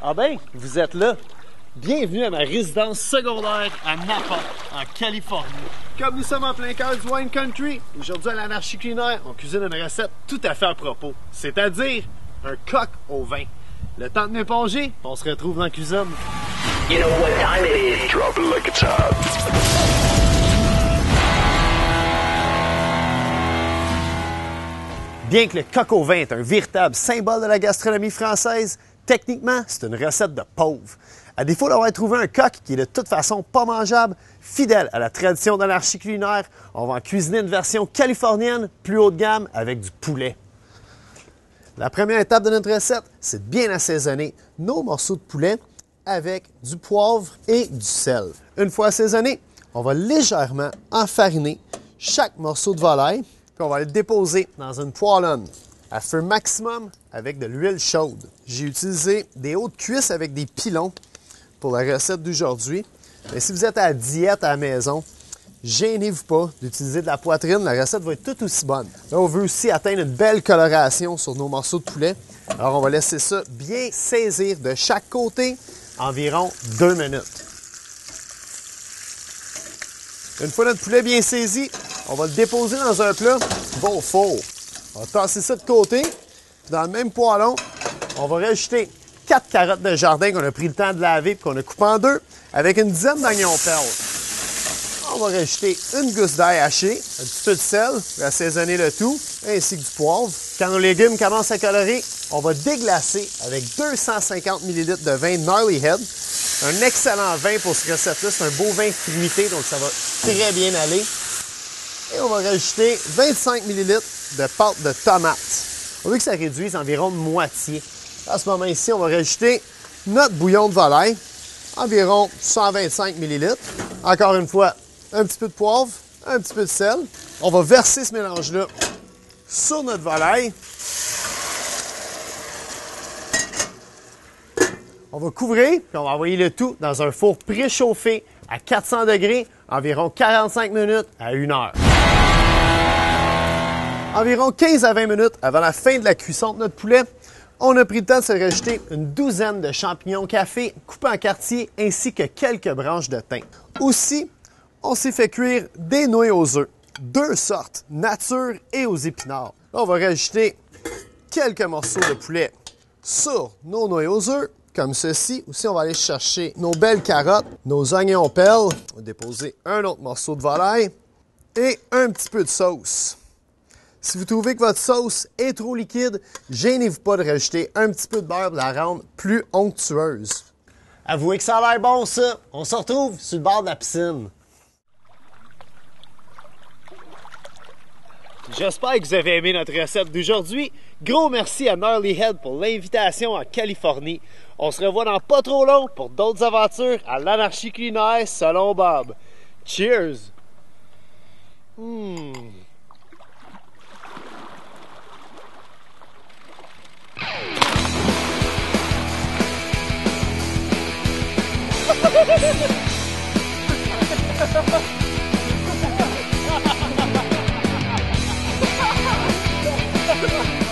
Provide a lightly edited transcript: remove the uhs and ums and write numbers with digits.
Ah ben, vous êtes là. Bienvenue à ma résidence secondaire à Napa, en Californie. Comme nous sommes en plein cœur du Wine Country, aujourd'hui à l'Anarchie Culinaire, on cuisine une recette tout à fait à propos, c'est-à-dire un coq au vin. Le temps de m'éponger, on se retrouve dans la cuisine. You know what time it is. Drop it like it's hot. Bien que le coq au vin est un véritable symbole de la gastronomie française, techniquement, c'est une recette de pauvre. À défaut d'avoir trouvé un coq qui est de toute façon pas mangeable, fidèle à la tradition de l'anarchie culinaire, on va en cuisiner une version californienne plus haut de gamme avec du poulet. La première étape de notre recette, c'est de bien assaisonner nos morceaux de poulet avec du poivre et du sel. Une fois assaisonné, on va légèrement enfariner chaque morceau de volaille, puis on va le déposer dans une poêlonne à feu maximum avec de l'huile chaude. J'ai utilisé des hauts de cuisse avec des pilons pour la recette d'aujourd'hui. Mais si vous êtes à la diète à la maison, gênez-vous pas d'utiliser de la poitrine, la recette va être tout aussi bonne. Là, on veut aussi atteindre une belle coloration sur nos morceaux de poulet. Alors, on va laisser ça bien saisir de chaque côté environ 2 minutes. Une fois notre poulet bien saisi, on va le déposer dans un plat qui va au four. On va tasser ça de côté. Dans le même poêlon, on va rajouter 4 carottes de jardin qu'on a pris le temps de laver et qu'on a coupé en deux avec une dizaine d'oignons perles. On va rajouter une gousse d'ail haché, un petit peu de sel pour assaisonner le tout, ainsi que du poivre. Quand nos légumes commencent à colorer, on va déglacer avec 250 ml de vin Gnarly Head. Un excellent vin pour cette recette-là. C'est un beau vin fruité, donc ça va très bien aller. Et on va rajouter 25 ml de pâte de tomate. On veut que ça réduise environ de moitié. À ce moment ici, on va rajouter notre bouillon de volaille, environ 125 ml. Encore une fois, un petit peu de poivre, un petit peu de sel. On va verser ce mélange-là sur notre volaille. On va couvrir, puis on va envoyer le tout dans un four préchauffé à 400 degrés, environ 45 minutes à 1 heure. Environ 15 à 20 minutes avant la fin de la cuisson de notre poulet, on a pris le temps de se rajouter une douzaine de champignons café coupés en quartiers ainsi que quelques branches de thym. Aussi, on s'est fait cuire des nouilles aux œufs, 2 sortes, nature et aux épinards. Là, on va rajouter quelques morceaux de poulet sur nos nouilles aux œufs, comme ceci. Aussi, on va aller chercher nos belles carottes, nos oignons perles. On va déposer un autre morceau de volaille et un petit peu de sauce. Si vous trouvez que votre sauce est trop liquide, gênez-vous pas de rajouter un petit peu de beurre pour la rendre plus onctueuse. Avouez que ça a l'air bon, ça! On se retrouve sur le bord de la piscine. J'espère que vous avez aimé notre recette d'aujourd'hui. Gros merci à Gnarly Head pour l'invitation en Californie. On se revoit dans pas trop long pour d'autres aventures à l'anarchie culinaire selon Bob. Cheers! Ha ha ha!